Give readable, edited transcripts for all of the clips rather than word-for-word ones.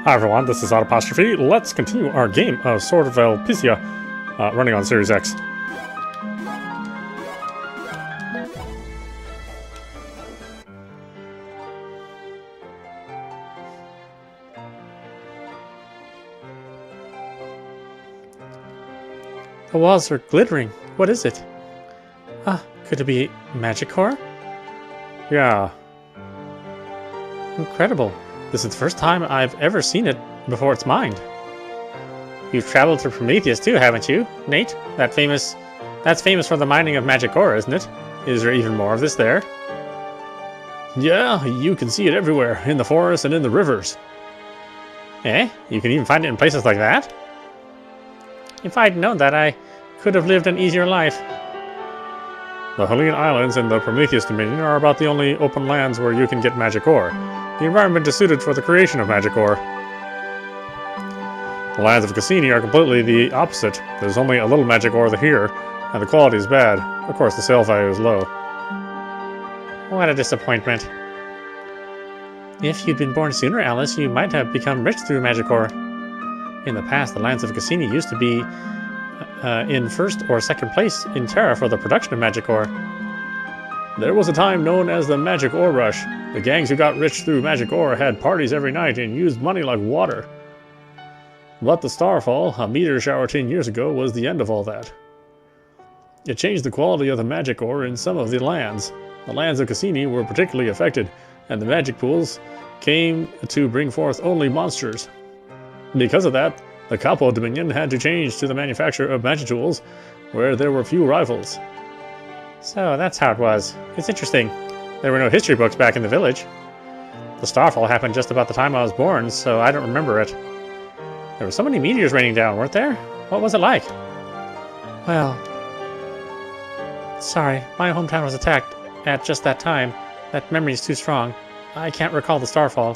Hi everyone, this is audap. Let's continue our game of Sword of Elpisia, running on Series X. The walls are glittering. What is it? Ah, could it be magic core? Yeah. Incredible. This is the first time I've ever seen it before it's mined. You've traveled to Prometheus too, haven't you, Nate? That's famous for the mining of magic ore, isn't it? Is there even more of this there? Yeah, you can see it everywhere, in the forests and in the rivers. Eh? You can even find it in places like that? If I'd known that, I could have lived an easier life. The Helene Islands and the Prometheus Dominion are about the only open lands where you can get magic ore. The environment is suited for the creation of magic ore. The lands of Cassini are completely the opposite. There's only a little magic ore here, and the quality is bad. Of course, the sale value is low. What a disappointment. If you'd been born sooner, Alice, you might have become rich through magic ore. In the past, the lands of Cassini used to be in first or second place in Terra for the production of magic ore. There was a time known as the Magic Ore Rush. The gangs who got rich through magic ore had parties every night and used money like water. But the Starfall, a meteor shower 10 years ago, was the end of all that. It changed the quality of the magic ore in some of the lands. The lands of Cassini were particularly affected, and the magic pools came to bring forth only monsters. Because of that, the Capo Dominion had to change to the manufacture of magic tools, where there were few rivals. So that's how it was. It's interesting. There were no history books back in the village. The starfall happened just about the time I was born, so I don't remember it. There were so many meteors raining down, weren't there? What was it like? Well, sorry, my hometown was attacked at just that time. That memory is too strong. I can't recall the starfall.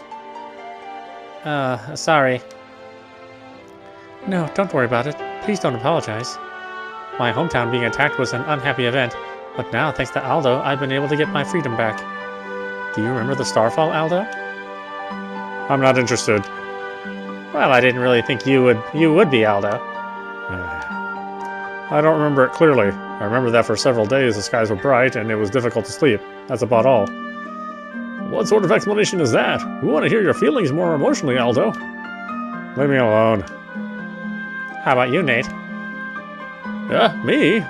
Sorry. No, don't worry about it. Please don't apologize. My hometown being attacked was an unhappy event, but now, thanks to Aldo, I've been able to get my freedom back. Do you remember the starfall, Aldo? I'm not interested. Well, I didn't really think you would be, Aldo. I don't remember it clearly. I remember that for several days the skies were bright and it was difficult to sleep. That's about all. What sort of explanation is that? We want to hear your feelings more emotionally, Aldo. Leave me alone. How about you, Nate? Yeah, me?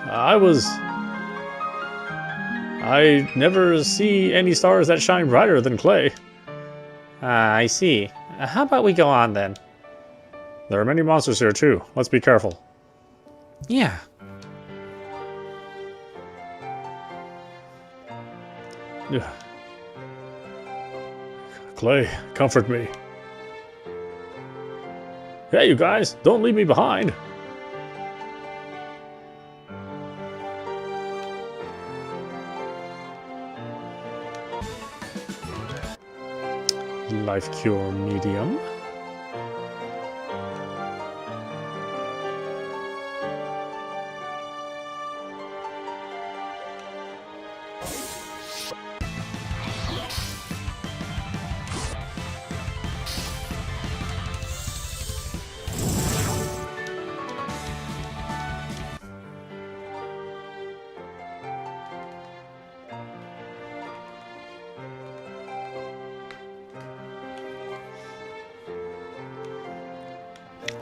I never see any stars that shine brighter than clay. I see. How about we go on, then? There are many monsters here, too. Let's be careful. Yeah. Clay, comfort me. Hey, you guys, don't leave me behind. Life cure medium.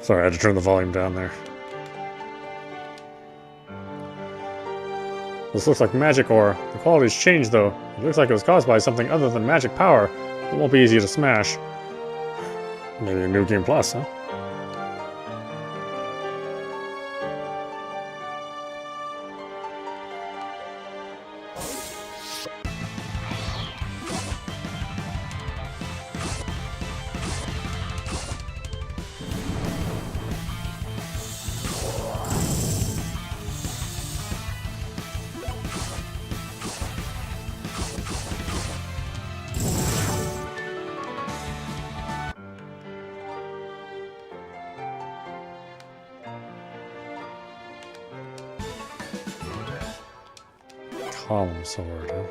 Sorry, I had to turn the volume down there. This looks like magic ore. The quality's changed, though. It looks like it was caused by something other than magic power. It won't be easy to smash. Maybe a new game plus, huh? Column sword, huh?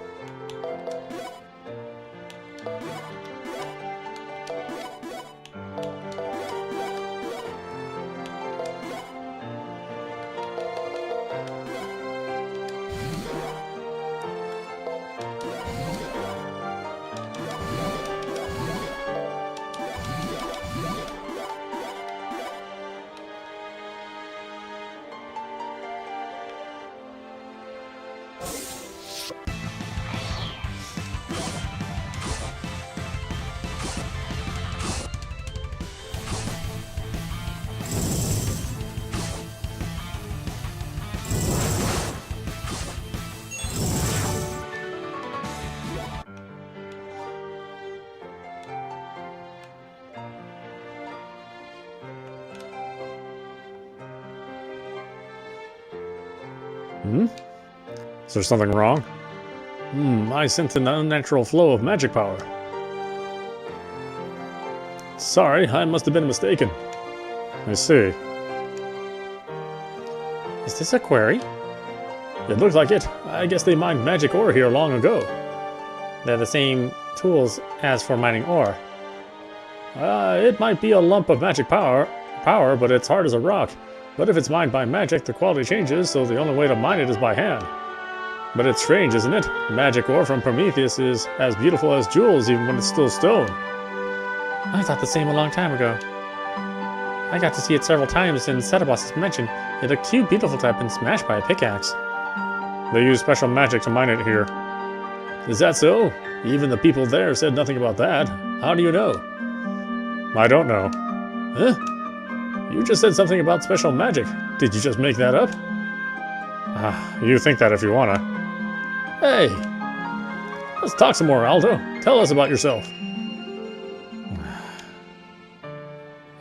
Hmm? Is there something wrong? I sense an unnatural flow of magic power. Sorry, I must have been mistaken. I see. Is this a quarry? It looks like it. I guess they mined magic ore here long ago. They're the same tools as for mining ore. It might be a lump of magic power, but it's hard as a rock. But if it's mined by magic, the quality changes, so the only way to mine it is by hand. But it's strange, isn't it? Magic ore from Prometheus is as beautiful as jewels, even when it's still stone. I thought the same a long time ago. I got to see it several times in Setobos' mention. It looked too beautiful to have been smashed by a pickaxe. They use special magic to mine it here. Is that so? Even the people there said nothing about that. How do you know? I don't know. Huh? You just said something about special magic. Did you just make that up? You think that if you wanna. Hey! Let's talk some more, Aldo. Tell us about yourself.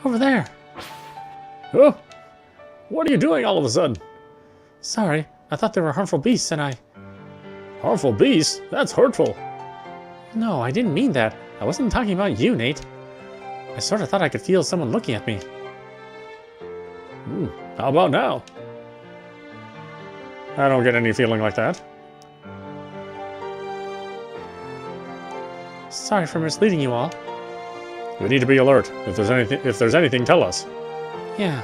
Over there. Oh? What are you doing all of a sudden? Sorry, I thought they were harmful beasts and I... Harmful beasts? That's hurtful. No, I didn't mean that. I wasn't talking about you, Nate. I sort of thought I could feel someone looking at me. How about now? I don't get any feeling like that. Sorry for misleading you all. We need to be alert. If there's anything, tell us. Yeah.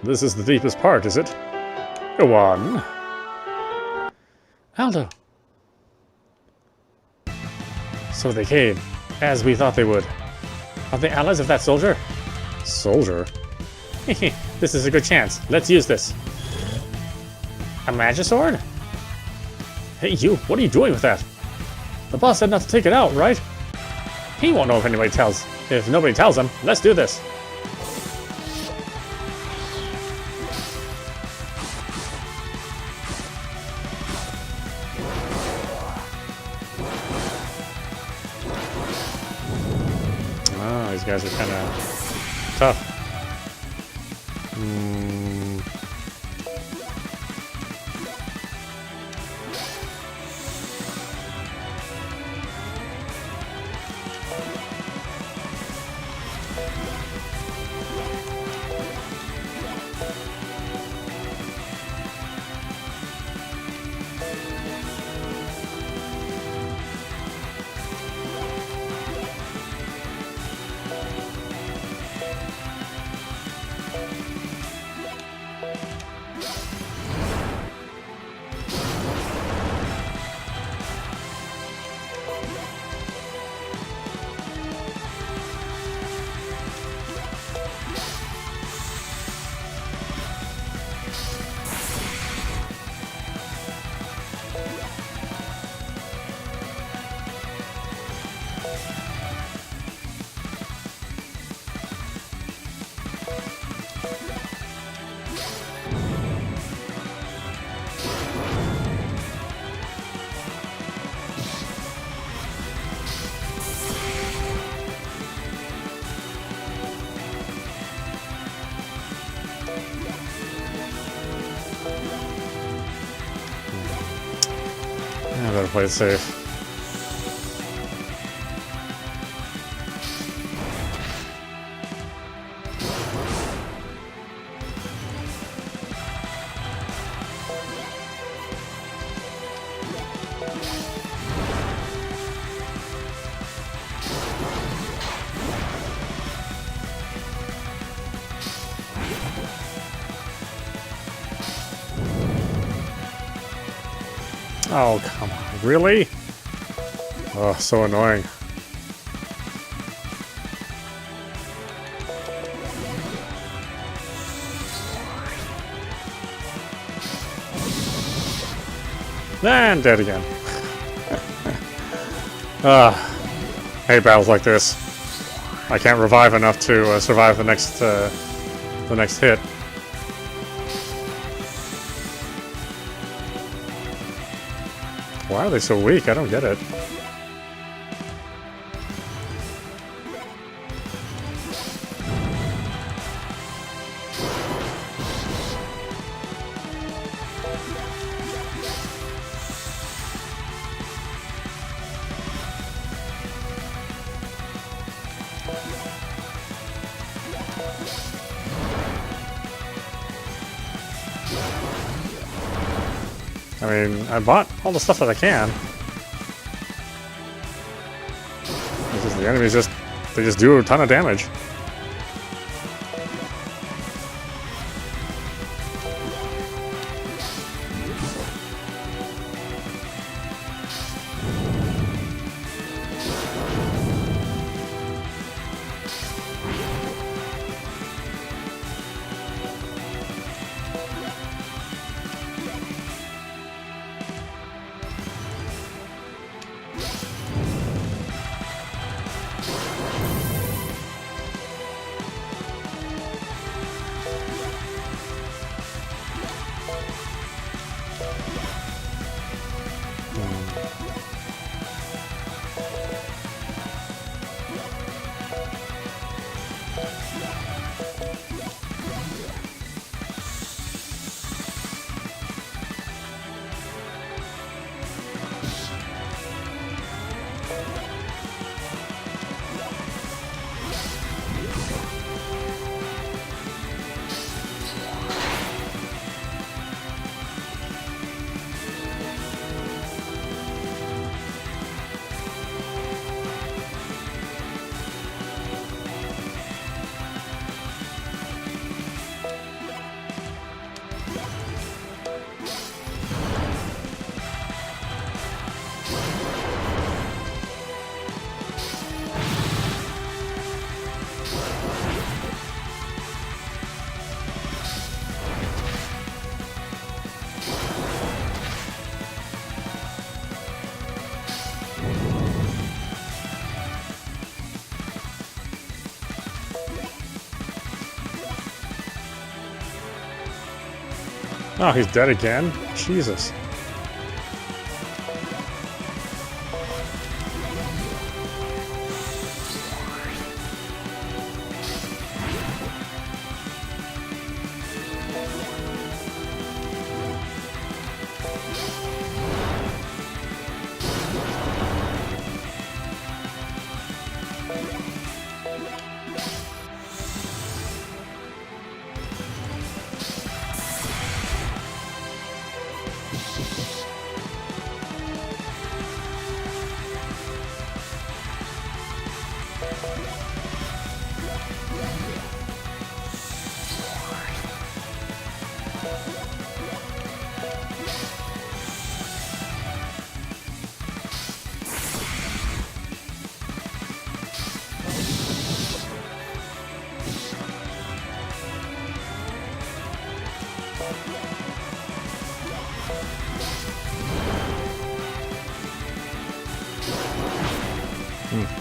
This is the deepest part, is it? Go on. Aldo. So they came, as we thought they would. Are they allies of that soldier? Soldier? This is a good chance. Let's use this. A Magisword? Hey, you, what are you doing with that? The boss said not to take it out, right? He won't know if anybody tells. If nobody tells him, let's do this. These guys are kind of tough. I better play it safe. Oh, come on. Really? Oh, so annoying. And dead again. Hate battles like this. I can't revive enough to survive the next hit. Why are they so weak? I don't get it. I mean, I bought all the stuff that I can. It's just the enemies they just do a ton of damage. Oh, he's dead again? Jesus.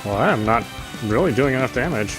Well, I am not really doing enough damage.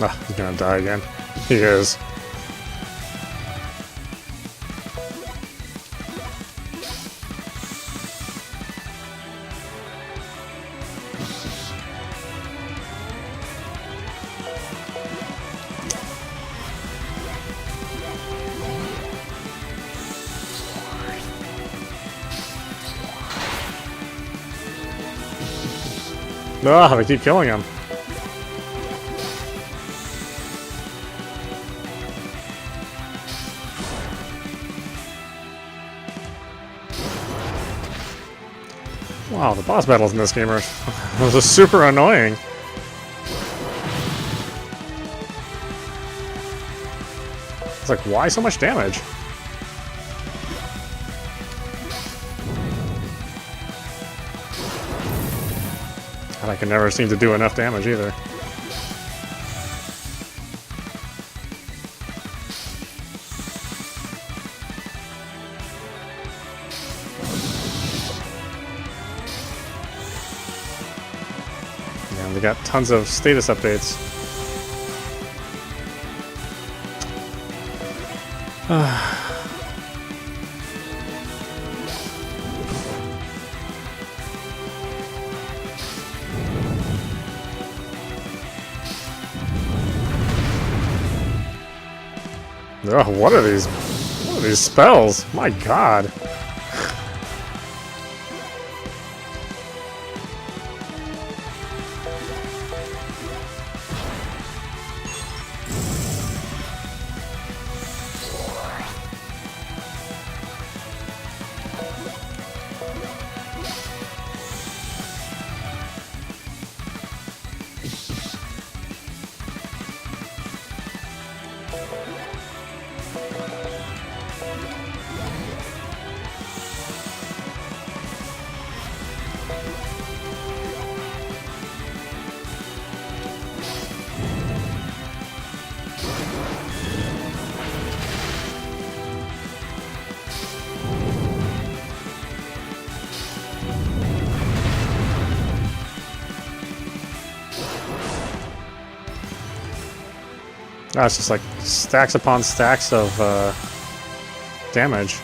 Ah, he's gonna die again. He is. Ah, they keep killing him. Wow, the boss battles in this game are super annoying. It's like, why so much damage? And I can never seem to do enough damage either. Yeah, they got tons of status updates. Oh, what are these? What are these spells? My God. Ah, it's just like stacks upon stacks of damage.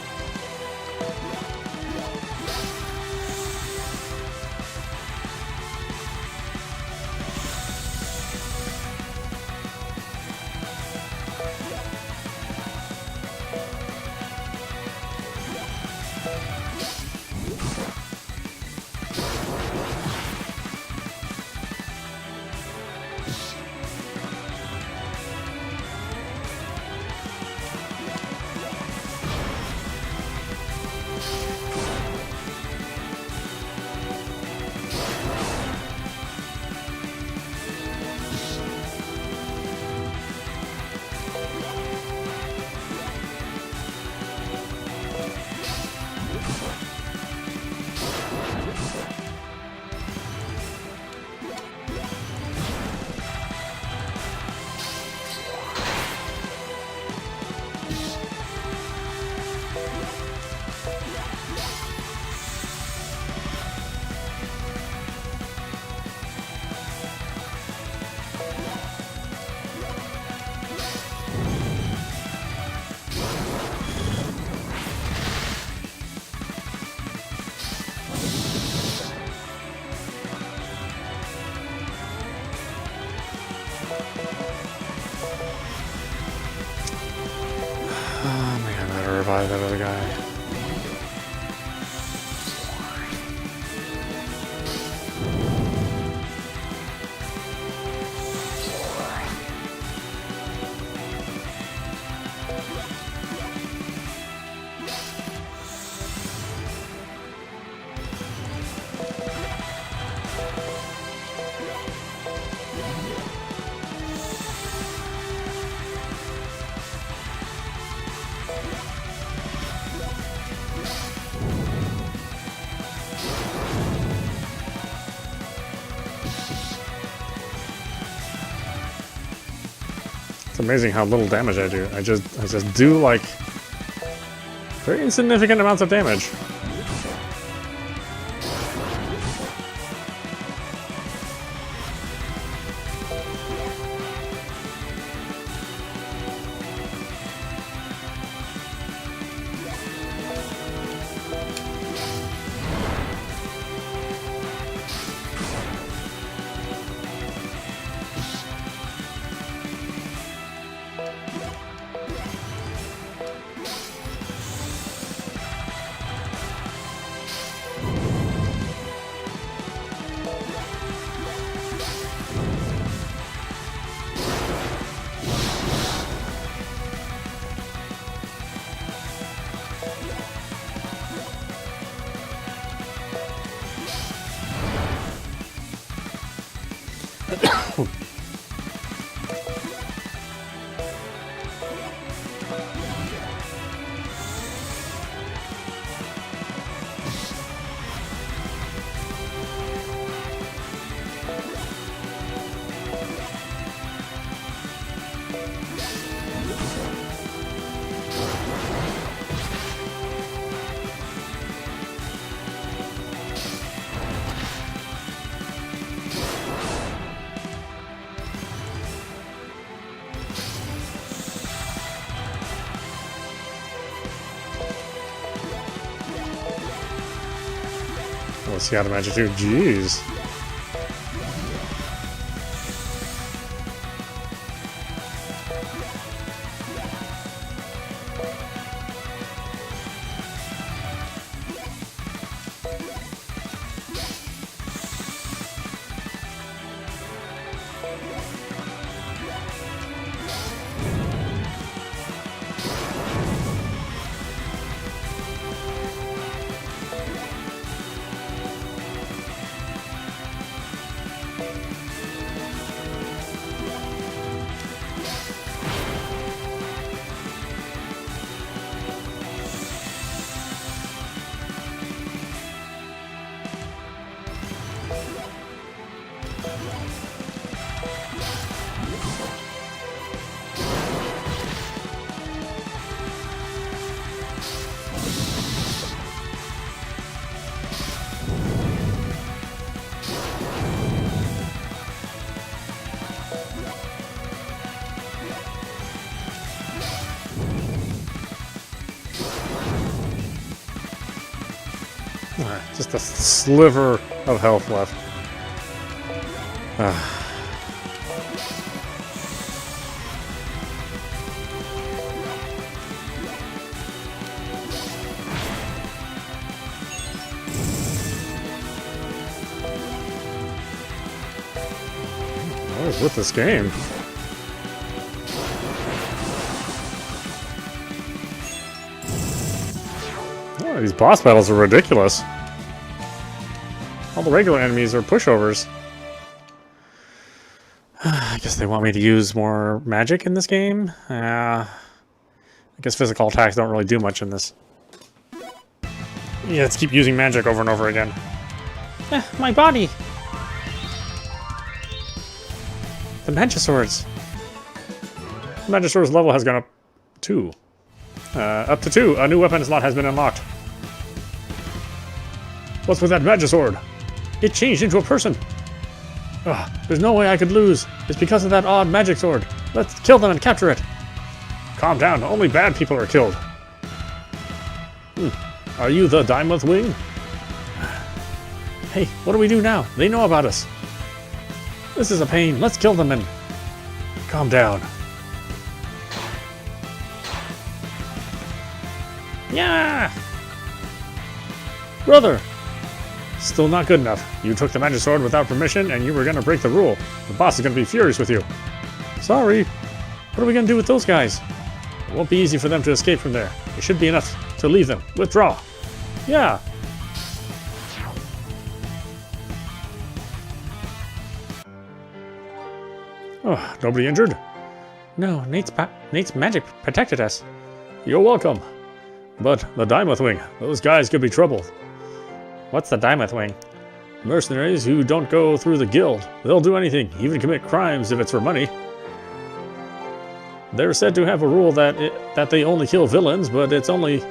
Oh man, I gotta revive that other guy. It's amazing how little damage I do. I just do like very insignificant amounts of damage. Let's see how to magic too. Jeez. Just a sliver of health left. What is with this game? Oh, these boss battles are ridiculous. All the regular enemies are pushovers. I guess they want me to use more magic in this game. I guess physical attacks don't really do much in this. Yeah, let's keep using magic over and over again. My body! The Magiswords. The Magisword's level has gone up 2. Up to 2. A new weapon slot has been unlocked. What's with that Magisword? It changed into a person. There's no way I could lose. It's because of that odd magic sword. Let's kill them and capture it. Calm down. Only bad people are killed. Are you the Dimouth Wing? Hey, what do we do now? They know about us. This is a pain. Let's kill them and... Calm down. Yeah! Brother! Still not good enough. You took the magic sword without permission and you were gonna break the rule. The boss is gonna be furious with you. Sorry. What are we gonna do with those guys? It won't be easy for them to escape from there. It should be enough to leave them. Withdraw. Yeah. Oh, nobody injured? No, Nate's magic protected us. You're welcome. But the Dimouth Wing, those guys could be trouble. What's the Dimouth Wing? Mercenaries who don't go through the guild. They'll do anything, even commit crimes if it's for money. They're said to have a rule that they only kill villains, but it's only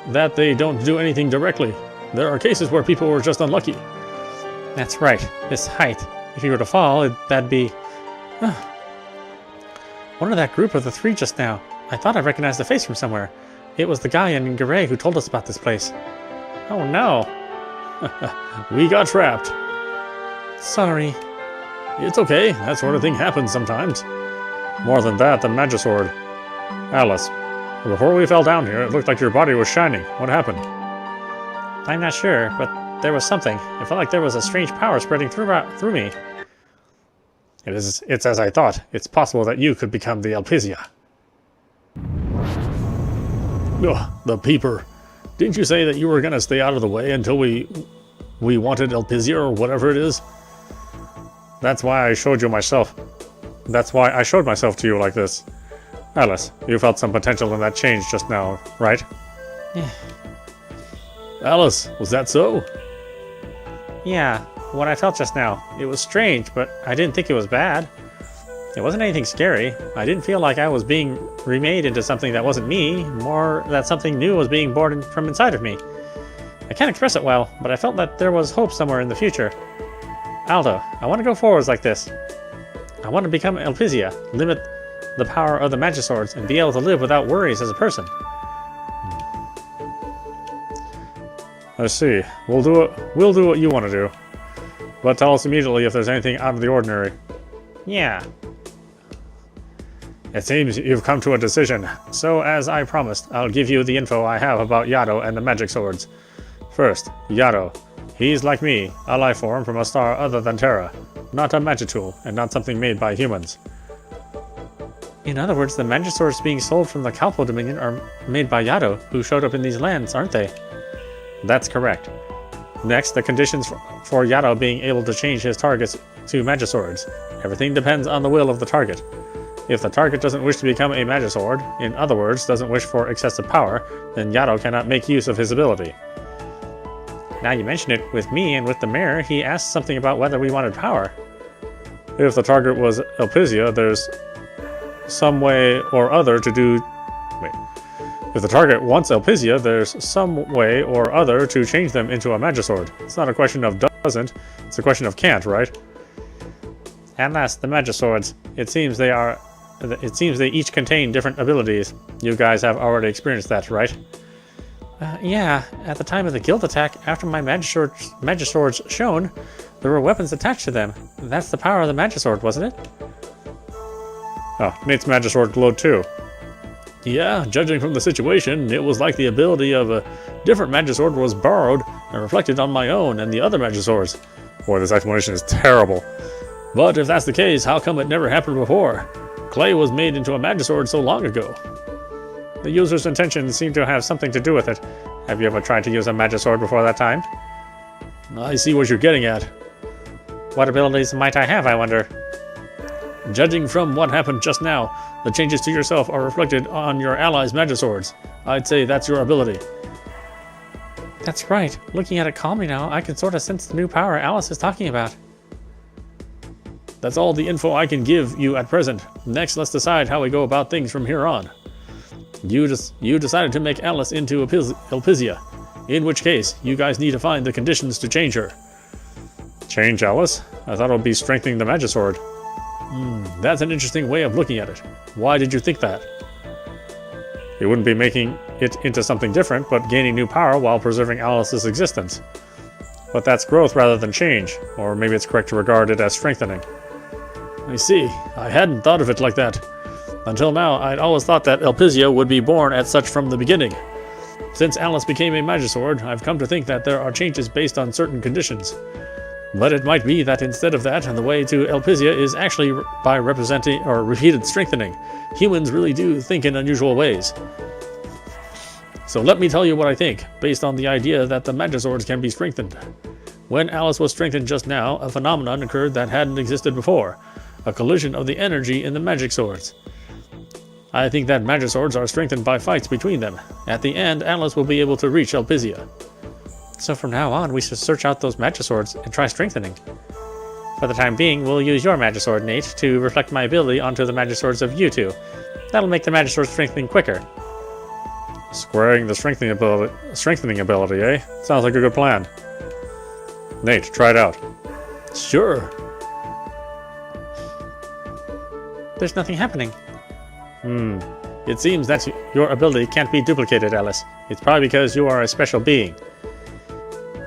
that they don't do anything directly. There are cases where people were just unlucky. That's right. This height. If you were to fall, that'd be... One of that group of the 3 just now. I thought I recognized the face from somewhere. It was the guy in Garay who told us about this place. Oh no. We got trapped. Sorry. It's okay. That sort of thing happens sometimes. More than that, the Magisword. Alice, before we fell down here, it looked like your body was shining. What happened? I'm not sure, but there was something. It felt like there was a strange power spreading through me. It's as I thought. It's possible that you could become the Elpisia. Ugh, the peeper. Didn't you say that you were going to stay out of the way until we wanted Elpisia or whatever it is? That's why I showed you myself. That's why I showed myself to you like this. Alice, you felt some potential in that change just now, right? Yeah. Alice, was that so? Yeah, what I felt just now. It was strange, but I didn't think it was bad. It wasn't anything scary. I didn't feel like I was being remade into something that wasn't me, more that something new was being born from inside of me. I can't express it well, but I felt that there was hope somewhere in the future. Aldo, I want to go forwards like this. I want to become Elpisia, limit the power of the Magiswords, and be able to live without worries as a person. I see. We'll do what you want to do. But tell us immediately if there's anything out of the ordinary. Yeah. It seems you've come to a decision. So, as I promised, I'll give you the info I have about Yado and the magic swords. First, Yado. He's like me, a life form from a star other than Terra. Not a magitool, and not something made by humans. In other words, the Magiswords being sold from the Kalpo Dominion are made by Yado, who showed up in these lands, aren't they? That's correct. Next, the conditions for Yado being able to change his targets to Magiswords. Everything depends on the will of the target. If the target doesn't wish to become a Magisword, in other words, doesn't wish for excessive power, then Yado cannot make use of his ability. Now you mention it, with me and with the mayor, he asked something about whether we wanted power. If the target was Elpisia, there's some way or other to do... Wait. If the target wants Elpisia, there's some way or other to change them into a Magisword. It's not a question of doesn't, it's a question of can't, right? And last, the Magiswords. It seems they each contain different abilities. You guys have already experienced that, right? Yeah, at the time of the guild attack, after my Magiswords shone, there were weapons attached to them. That's the power of the Magisword, wasn't it? Oh, Nate's Magisword glowed too. Yeah, judging from the situation, it was like the ability of a different Magisword was borrowed and reflected on my own and the other Magiswords. Boy, this explanation is terrible. But if that's the case, how come it never happened before? Clay was made into a Magisword so long ago. The user's intentions seem to have something to do with it. Have you ever tried to use a Magisword before that time? I see what you're getting at. What abilities might I have, I wonder? Judging from what happened just now, the changes to yourself are reflected on your allies' Magiswords. I'd say that's your ability. That's right. Looking at it calmly now, I can sort of sense the new power Alice is talking about. That's all the info I can give you at present. Next, let's decide how we go about things from here on. You decided to make Alice into Elpisia, in which case, you guys need to find the conditions to change her. Change Alice? I thought it would be strengthening the Magisword. That's an interesting way of looking at it. Why did you think that? It wouldn't be making it into something different, but gaining new power while preserving Alice's existence. But that's growth rather than change, or maybe it's correct to regard it as strengthening. I see. I hadn't thought of it like that. Until now, I'd always thought that Elpisia would be born as such from the beginning. Since Alice became a Magisword, I've come to think that there are changes based on certain conditions. But it might be that instead of that, the way to Elpisia is actually by representing or repeated strengthening. Humans really do think in unusual ways. So let me tell you what I think, based on the idea that the Magiswords can be strengthened. When Alice was strengthened just now, a phenomenon occurred that hadn't existed before. A collision of the energy in the magic swords. I think that Magiswords are strengthened by fights between them. At the end, Alice will be able to reach Elpisia. So from now on, we should search out those Magiswords and try strengthening. For the time being, we'll use your Magisword, Nate, to reflect my ability onto the Magiswords of you two. That'll make the Magisword strengthening quicker. Squaring the strengthening ability, eh? Sounds like a good plan. Nate, try it out. Sure. There's nothing happening. It seems that your ability can't be duplicated, Alice. It's probably because you are a special being.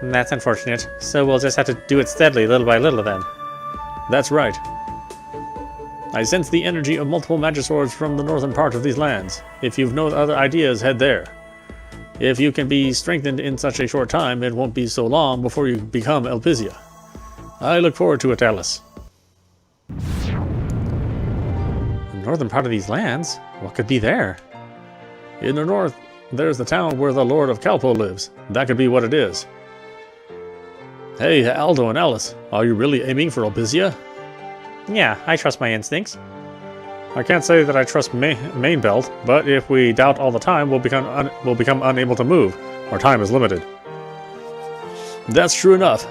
That's unfortunate. So we'll just have to do it steadily, little by little, then. That's right. I sense the energy of multiple Magiswords from the northern part of these lands. If you've no other ideas, head there. If you can be strengthened in such a short time, it won't be so long before you become Elpisia. I look forward to it, Alice. The northern part of these lands? What could be there? In the north, there's the town where the Lord of Kalpo lives. That could be what it is. Hey, Aldo and Alice, are you really aiming for Elpisia? Yeah, I trust my instincts. I can't say that I trust main belt, but if we doubt all the time, we'll become unable to move. Our time is limited. That's true enough.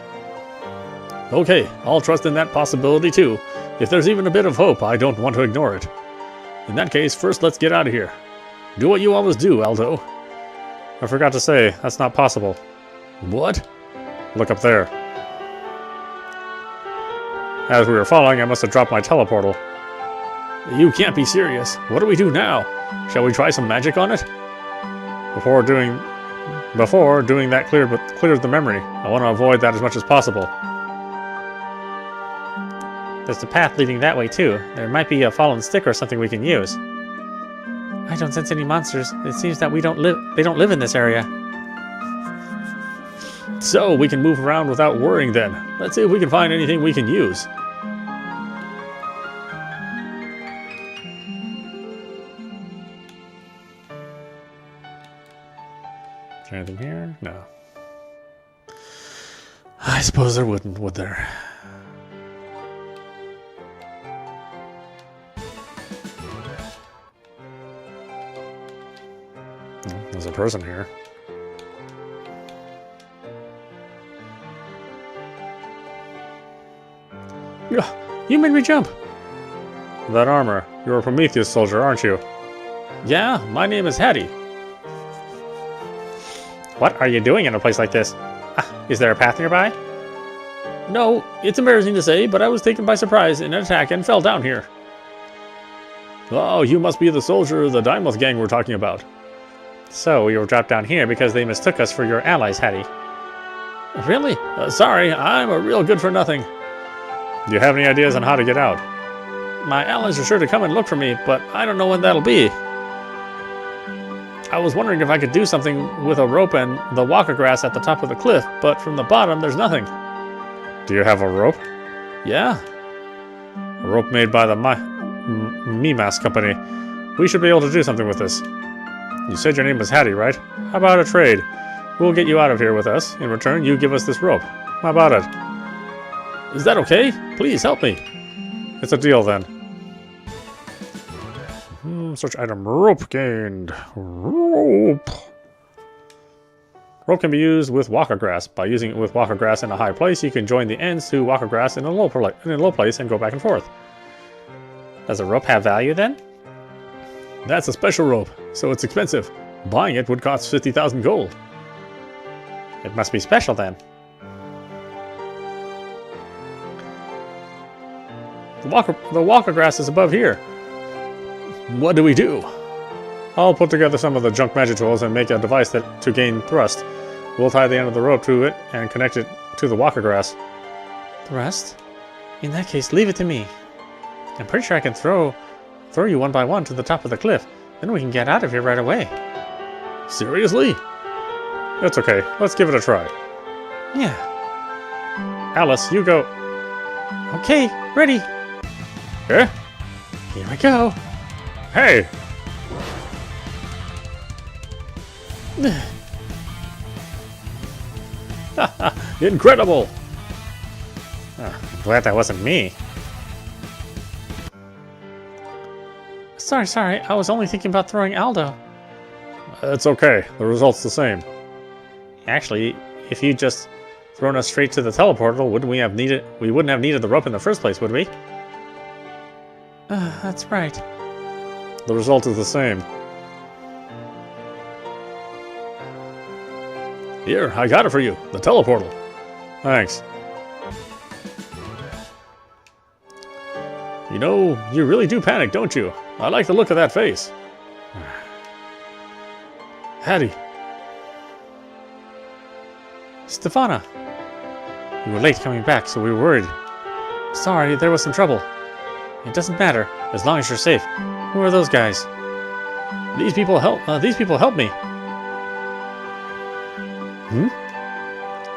Okay, I'll trust in that possibility too. If there's even a bit of hope, I don't want to ignore it. In that case, first let's get out of here. Do what you always do, Aldo. I forgot to say, that's not possible. What? Look up there. As we were falling, I must have dropped my teleportal. You can't be serious. What do we do now? Shall we try some magic on it? Before doing that clears the memory. I want to avoid that as much as possible. There's a path leading that way too. There might be a fallen stick or something we can use. I don't sense any monsters. It seems that they don't live in this area. So we can move around without worrying then. Let's see if we can find anything we can use. Is there anything here? No. I suppose there wouldn't, would there? There's a person here. You made me jump. That armor. You're a Prometheus soldier, aren't you? Yeah, my name is Hattie. What are you doing in a place like this? Is there a path nearby? No, it's embarrassing to say, but I was taken by surprise in an attack and fell down here. Oh, you must be the soldier of the Dimouth gang we're talking about. So, you were dropped down here because they mistook us for your allies, Hattie. Really? Sorry, I'm a real good for nothing. Do you have any ideas on how to get out? My allies are sure to come and look for me, but I don't know when that'll be. I was wondering if I could do something with a rope and the walker grass at the top of the cliff, but from the bottom there's nothing. Do you have a rope? Yeah. A rope made by the Mimas company. We should be able to do something with this. You said your name was Hattie, right? How about a trade? We'll get you out of here with us. In return, you give us this rope. How about it? Is that okay? Please help me. It's a deal then. Search item. Rope gained. Rope. Rope can be used with walker grass. By using it with walker grass in a high place, you can join the ends to walker grass in a low place and go back and forth. Does a rope have value then? That's a special rope, so it's expensive. Buying it would cost 50,000 gold. It must be special then. The walker grass is above here. What do we do? I'll put together some of the junk magic tools and make a device to gain thrust. We'll tie the end of the rope to it and connect it to the walker grass. Thrust? In that case, leave it to me. I'm pretty sure I can throw you one by one to the top of the cliff. Then we can get out of here right away. Seriously? It's okay. Let's give it a try. Yeah. Alice, you go. Okay, ready. Eh? Here I go. Hey! Incredible! I'm glad that wasn't me. Sorry. I was only thinking about throwing Aldo. It's okay. The result's the same. Actually, if you'd just thrown us straight to the teleportal, we wouldn't have needed the rope in the first place, would we? That's right. The result is the same. Here, I got it for you. The teleportal. Thanks. You know, you really do panic, don't you? I like the look of that face. Hattie. Stefana. You were late coming back, so we were worried. Sorry, there was some trouble. It doesn't matter, as long as you're safe. Who are those guys? These people help me.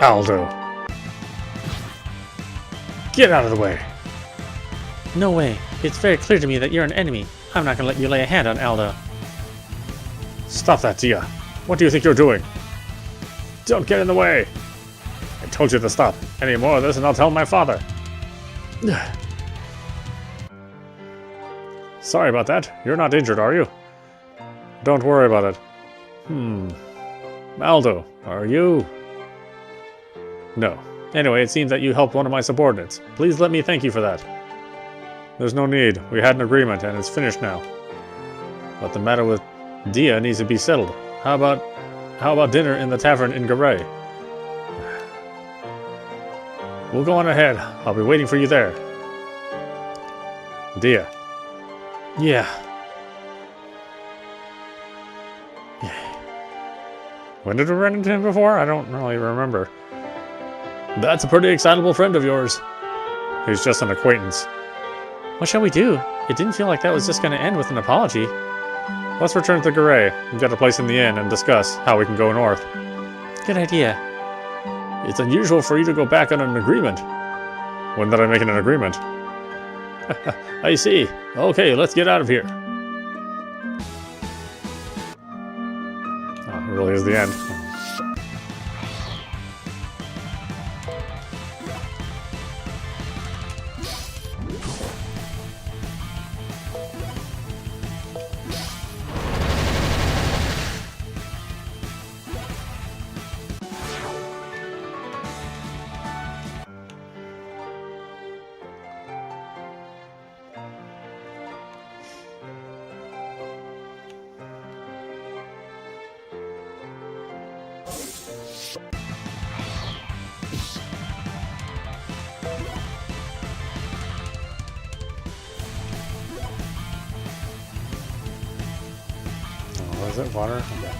Aldo. Get out of the way. No way. It's very clear to me that you're an enemy. I'm not going to let you lay a hand on Aldo. Stop that, Tia. What do you think you're doing? Don't get in the way. I told you to stop. Any more of this and I'll tell my father. Sorry about that. You're not injured, are you? Don't worry about it. Aldo, are you? No. Anyway, it seems that you helped one of my subordinates. Please let me thank you for that. There's no need. We had an agreement, and it's finished now. But the matter with Dia needs to be settled. How about dinner in the tavern in Garay? We'll go on ahead. I'll be waiting for you there. Dia. Yeah. When did we run into him before? I don't really remember. That's a pretty excitable friend of yours. He's just an acquaintance. What shall we do? It didn't feel like that was just going to end with an apology. Let's return to Garay and get a place in the inn and discuss how we can go north. Good idea. It's unusual for you to go back on an agreement. When did I make an agreement? I see. Okay, let's get out of here. Oh, it really is the end. What is it? Water? Okay.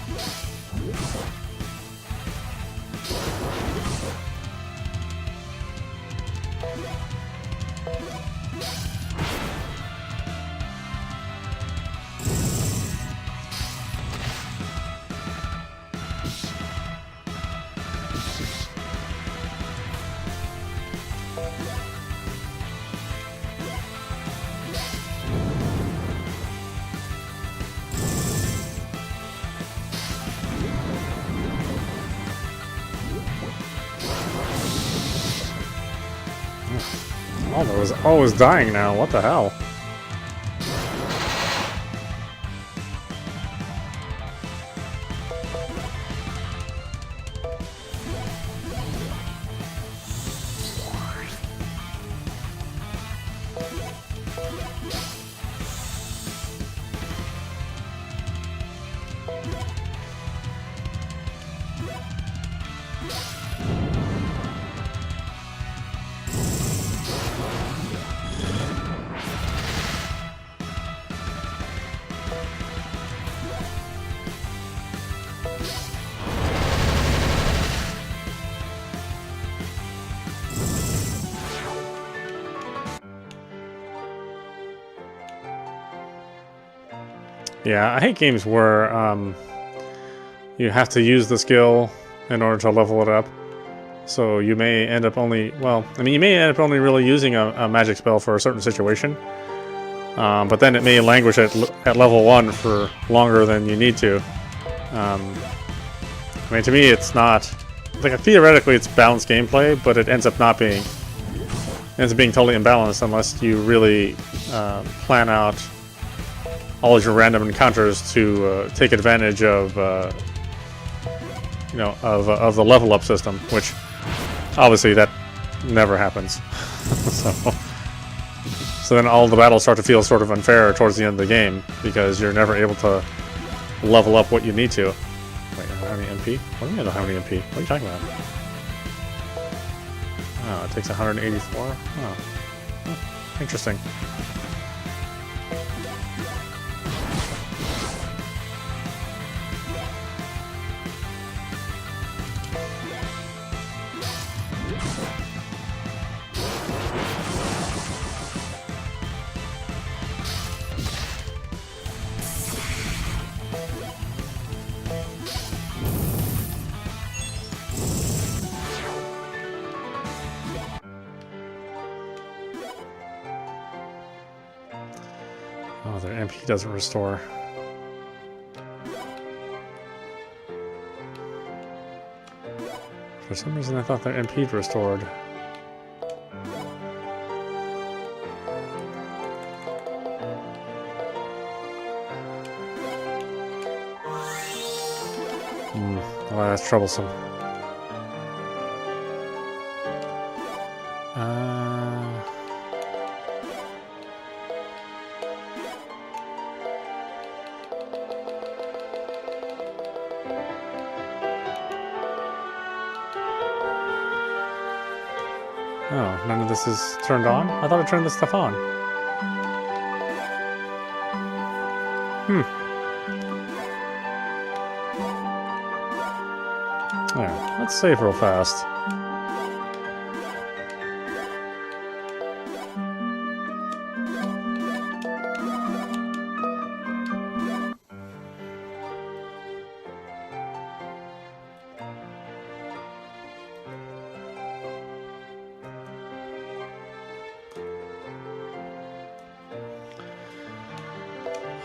Oh, there was always dying now. What the hell? Yeah, I hate games where you have to use the skill in order to level it up. So you may end up only, well, I mean, you may end up only really using a magic spell for a certain situation. But then it may languish at level 1 for longer than you need to. I mean, to me, it's not, like, theoretically it's balanced gameplay, but it ends up not being. It ends up being totally imbalanced unless you really plan out all of your random encounters to take advantage of, you know, of the level up system, which obviously that never happens. So then all the battles start to feel sort of unfair towards the end of the game because you're never able to level up what you need to. Wait, how many MP? What do you mean I don't have any MP? What are you talking about? Oh, it takes 184? Oh. Interesting. Oh, their MP doesn't restore. For some reason I thought their MP restored. Well, that's troublesome. Oh, none of this is turned on? I thought I turned this stuff on. There, let's save real fast.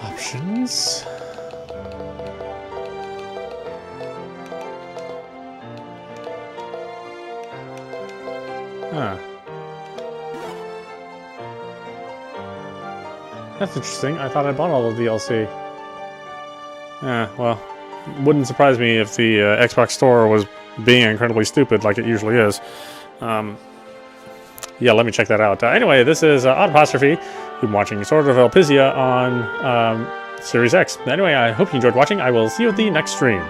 Options. Huh. That's interesting. I thought I bought all of the DLC. Yeah, well, wouldn't surprise me if the Xbox store was being incredibly stupid like it usually is. Yeah, let me check that out. Anyway, this is Audapostrophe. You've been watching Sword of Elpisia on Series X. Anyway, I hope you enjoyed watching. I will see you at the next stream.